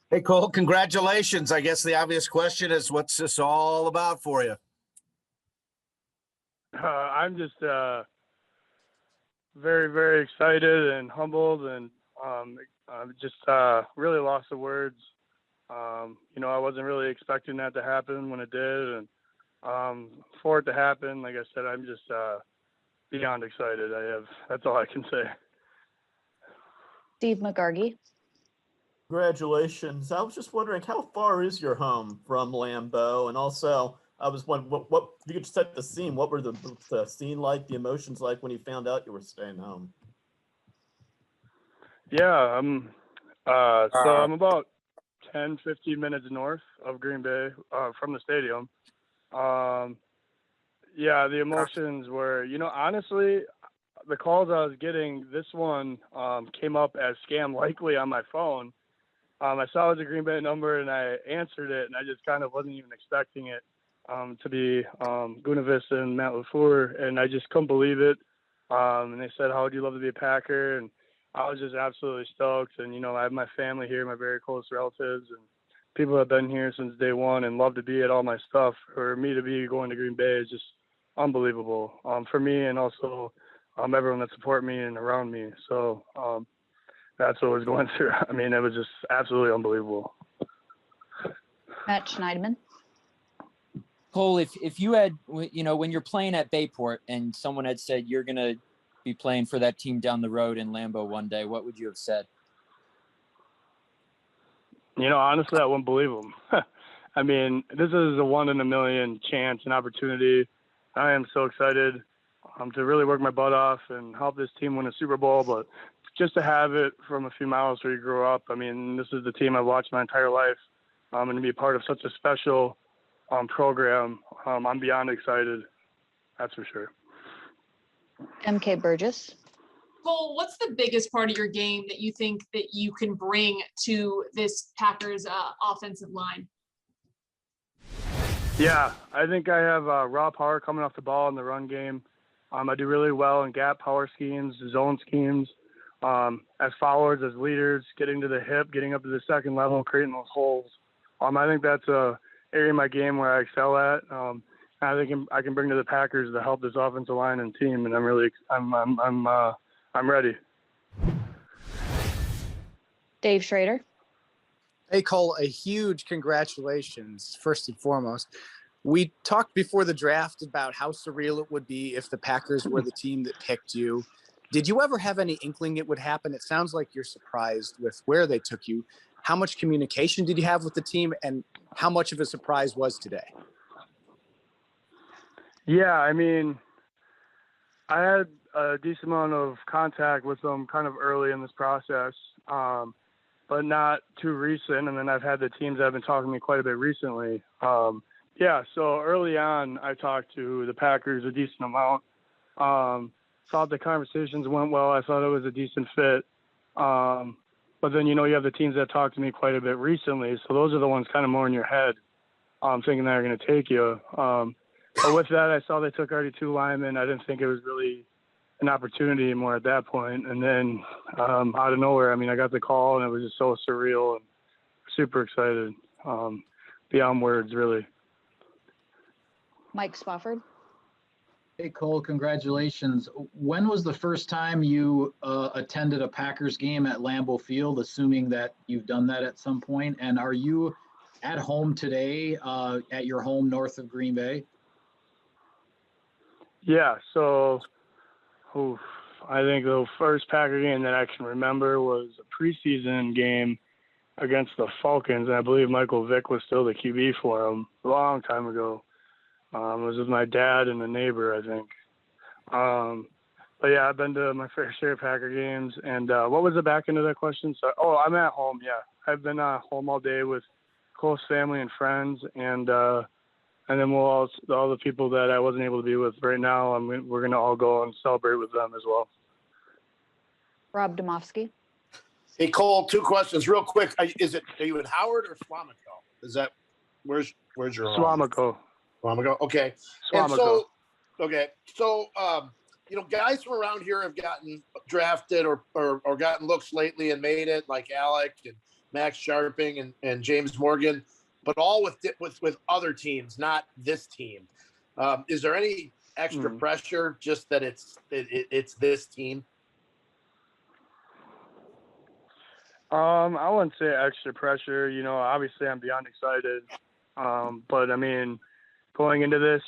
Hey, Cole, congratulations. I guess the obvious question is, what's this all about for you? I'm just very, very excited and humbled, and I'm just really lost for words. I wasn't really expecting that to happen when it did, and for it to happen, like I said, I'm just beyond excited. That's all I can say. Steve McGargy. Congratulations. I was just wondering, how far is your home from Lambeau? And also, I was wondering, what if you could set the scene, what were the scene like, the emotions like when you found out you were staying home? Yeah, so I'm about 10, 15 minutes north of Green Bay from the stadium. Yeah, the emotions were, honestly, the calls I was getting, this one came up as scam likely on my phone. I saw it was a Green Bay number, and I answered it, and I just kind of wasn't even expecting it to be Gunavis and Matt LaFleur, and I just couldn't believe it. And they said, how would you love to be a Packer? And I was just absolutely stoked. And, I have my family here, my very close relatives, and people that have been here since day one and love to be at all my stuff. For me to be going to Green Bay is just unbelievable for me, and also everyone that support me and around me. So that's what I was going through. I mean, it was just absolutely unbelievable. Matt Schneidman. Cole, if you had, when you're playing at Bayport and someone had said you're going to be playing for that team down the road in Lambeau one day, what would you have said? Honestly, I wouldn't believe them. I mean, this is a 1 in a million chance and opportunity. I am so excited to really work my butt off and help this team win a Super Bowl, but just to have it from a few miles where you grew up. I mean, this is the team I've watched my entire life. And to be part of such a special program, I'm beyond excited. That's for sure. MK Burgess. Cole, what's the biggest part of your game that you think that you can bring to this Packers offensive line? Yeah, I think I have raw power coming off the ball in the run game. I do really well in gap power schemes, zone schemes. As followers, as leaders, getting to the hip, getting up to the second level, creating those holes. I think that's a area in my game where I excel at. I think I can bring to the Packers to help this offensive line and team, and I'm ready. Dave Schrader. Hey, Cole, a huge congratulations, first and foremost. We talked before the draft about how surreal it would be if the Packers were the team that picked you. Did you ever have any inkling it would happen? It sounds like you're surprised with where they took you. How much communication did you have with the team, and how much of a surprise was today? Yeah, I mean, I had a decent amount of contact with them kind of early in this process, but not too recent. And then I've had the teams that have been talking to me quite a bit recently. Yeah, so early on, I talked to the Packers a decent amount. Thought the conversations went well. I thought it was a decent fit. But then, you have the teams that talked to me quite a bit recently. So those are the ones kind of more in your head, thinking they're going to take you. But with that, I saw they took already 2 linemen. I didn't think it was really an opportunity anymore at that point. And then out of nowhere, I got the call, and it was just so surreal and super excited. Beyond words, really. Mike Spofford. Hey, Cole, congratulations. When was the first time you attended a Packers game at Lambeau Field, assuming that you've done that at some point? And are you at home today at your home north of Green Bay? Yeah, so I think the first Packer game that I can remember was a preseason game against the Falcons, and I believe Michael Vick was still the QB for them a long time ago. It was with my dad and a neighbor, I think. But yeah, I've been to my fair share of Packer games. And what was the back end of that question? So, I'm at home. Yeah, I've been home all day with close family and friends, and then all the people that I wasn't able to be with right now. We're gonna all go and celebrate with them as well. Rob Domofsky. Hey, Cole, 2 questions real quick. Are you in Howard or Swamico? Is that where's your home? Swamico. Swamico. Okay. Swamico. So guys from around here have gotten drafted or gotten looks lately and made it, like Alec and Max Sharping and James Morgan, but all with other teams, not this team. Is there any extra pressure just that it's this team? I wouldn't say extra pressure. Obviously I'm beyond excited. But I mean, going into this,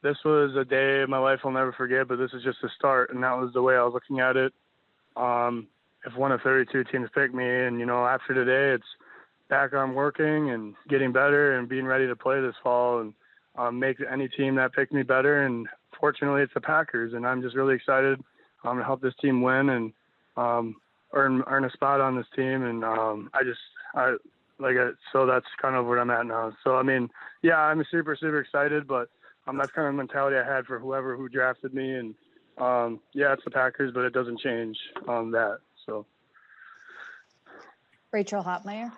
this was a day my life will never forget, but this is just a start. And that was the way I was looking at it. If one of 32 teams picked me and, after today, it's back on working and getting better and being ready to play this fall and make any team that picked me better. And fortunately it's the Packers, and I'm just really excited to help this team win and earn a spot on this team. And so that's kind of where I'm at now. So, I mean, yeah, I'm super, super excited, but that's kind of the mentality I had for who drafted me. And yeah, it's the Packers, but it doesn't change that. So. Rachel Hotmeyer.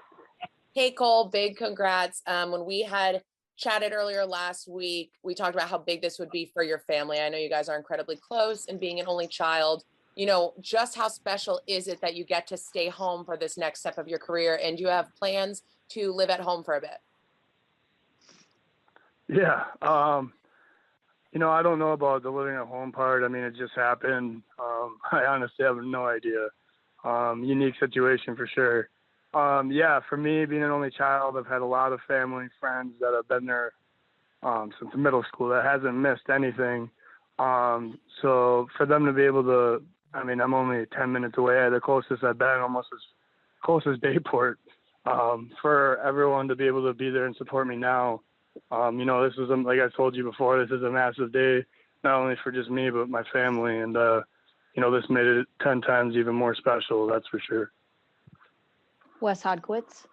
Hey, Cole, big congrats. When we had chatted earlier last week, we talked about how big this would be for your family. I know you guys are incredibly close, and being an only child, just how special is it that you get to stay home for this next step of your career, and you have plans to live at home for a bit? Yeah. I don't know about the living at home part. I mean, it just happened. I honestly have no idea. Unique situation for sure. Yeah, for me, being an only child, I've had a lot of family, friends that have been there since middle school that hasn't missed anything. So for them to be able to, I mean, I'm only 10 minutes away. The closest I've been, almost as close as Bayport. For everyone to be able to be there and support me now, this is, like I told you before, this is a massive day, not only for just me, but my family. And, this made it 10 times even more special, that's for sure. Wes Hodkiewicz.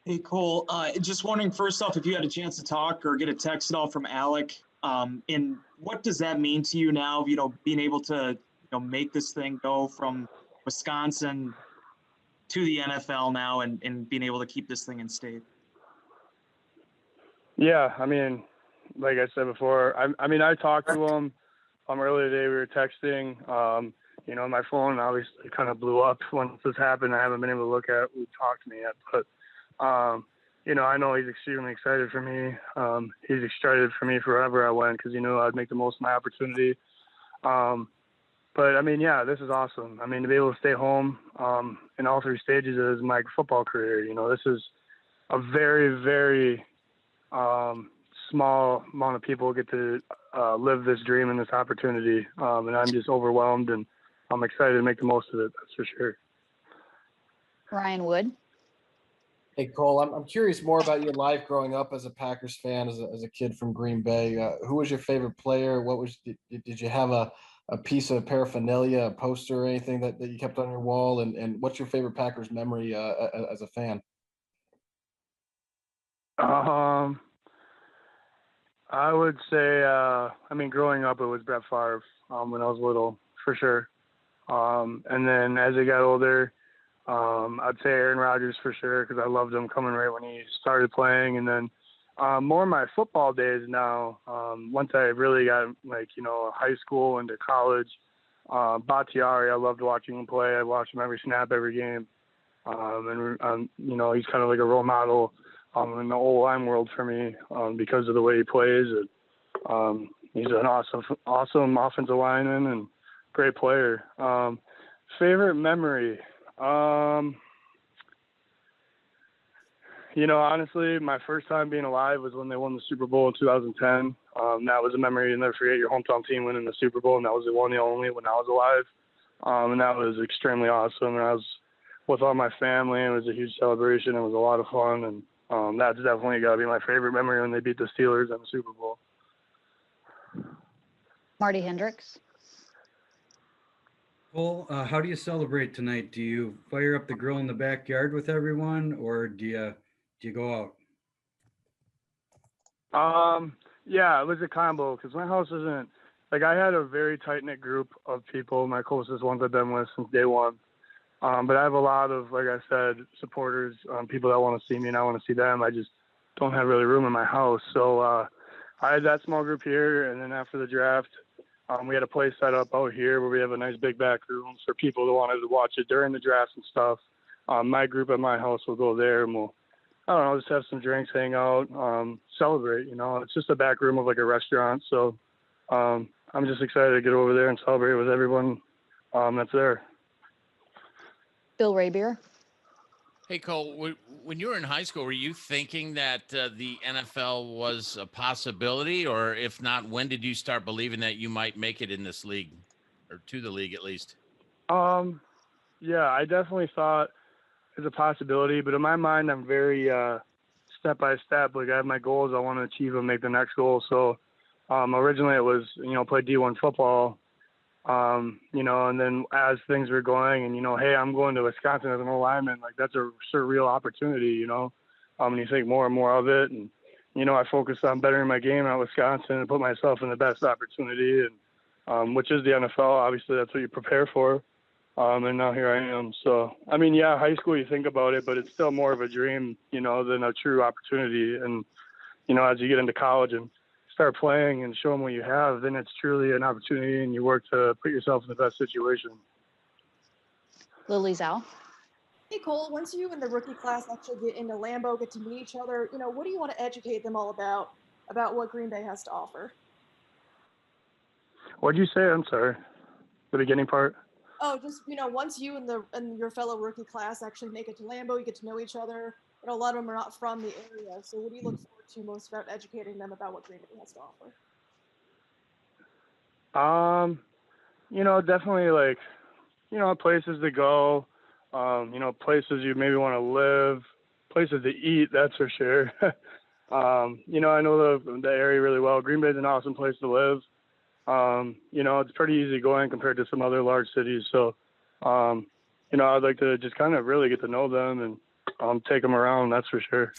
Hey, Cole, just wondering, first off, if you had a chance to talk or get a text at all from Alec, and what does that mean to you now, being able to, make this thing go from Wisconsin to the NFL now and being able to keep this thing in state? Yeah, I mean, like I said before, I talked to him earlier today. We were texting. My phone obviously kind of blew up once this happened. I haven't been able to look at who talked to me yet, but I know he's extremely excited for me. He's excited for me wherever I went because he knew I'd make the most of my opportunity. But I mean, yeah, this is awesome. I mean, to be able to stay home in all three stages of my football career, this is a very, very small amount of people get to live this dream and this opportunity. And I'm just overwhelmed, and I'm excited to make the most of it. That's for sure. Ryan Wood. Hey, Cole, I'm curious more about your life growing up as a Packers fan, as a kid from Green Bay. Who was your favorite player? Did you have a piece of paraphernalia, a poster or anything that you kept on your wall? And what's your favorite Packers memory as a fan? I would say, growing up, it was Brett Favre when I was little, for sure. And then as I got older, I'd say Aaron Rodgers for sure, because I loved him coming right when he started playing. And then more my football days now, once I really got high school into college, Bakhtiari, I loved watching him play. I watched him every snap, every game. He's kind of like a role model in the O-line world for me because of the way he plays. And, he's an awesome offensive lineman and great player. Favorite memory? Honestly, my first time being alive was when they won the Super Bowl in 2010. That was a memory you'll never forget, your hometown team winning the Super Bowl, and that was the one, the only when I was alive. And that was extremely awesome. And I was with all my family. It was a huge celebration. It was a lot of fun. And that's definitely got to be my favorite memory when they beat the Steelers in the Super Bowl. Marty Hendricks. Well, how do you celebrate tonight? Do you fire up the grill in the backyard with everyone, or do you go out? Yeah, it was a combo because my house isn't like, I had a very tight knit group of people, my closest ones I've been with since day one. But I have a lot of, like I said, supporters, people that want to see me and I want to see them. I just don't have really room in my house. So I had that small group here, and then after the draft, we had a place set up out here where we have a nice big back room for people that wanted to watch it during the draft and stuff. my group at my house will go there and we'll, I don't know, just have some drinks, hang out, celebrate. You know, it's just a back room of like a restaurant. So I'm just excited to get over there and celebrate with everyone that's there. Bill Raybeer. Hey, Cole, when you were in high school, were you thinking that the NFL was a possibility? Or if not, when did you start believing that you might make it in this league, or to the league at least? Yeah, I definitely thought it's a possibility, but in my mind, I'm very step by step. Like I have my goals, I want to achieve them, make the next goal. So originally it was, play D1 football, and then as things were going and, hey, I'm going to Wisconsin as an old lineman, like that's a surreal opportunity, and you think more and more of it. And, I focused on bettering my game at Wisconsin and put myself in the best opportunity, and which is the NFL. Obviously, that's what you prepare for. And now here I am. So, high school, you think about it, but it's still more of a dream, than a true opportunity. And, as you get into college and start playing and show them what you have, then it's truly an opportunity and you work to put yourself in the best situation. Lily Zhao. Hey, Cole, once you and the rookie class actually get into Lambeau, get to meet each other, what do you want to educate them all about what Green Bay has to offer? What'd you say? I'm sorry. The beginning part? Oh, just, once you and your fellow rookie class actually make it to Lambeau, you get to know each other. A lot of them are not from the area. So what do you look forward to most about educating them about what Green Bay has to offer? Definitely like, places to go, places you maybe want to live, places to eat, that's for sure. I know the area really well. Green Bay is an awesome place to live. It's pretty easy going compared to some other large cities. So, I'd like to just kind of really get to know them and take them around, that's for sure.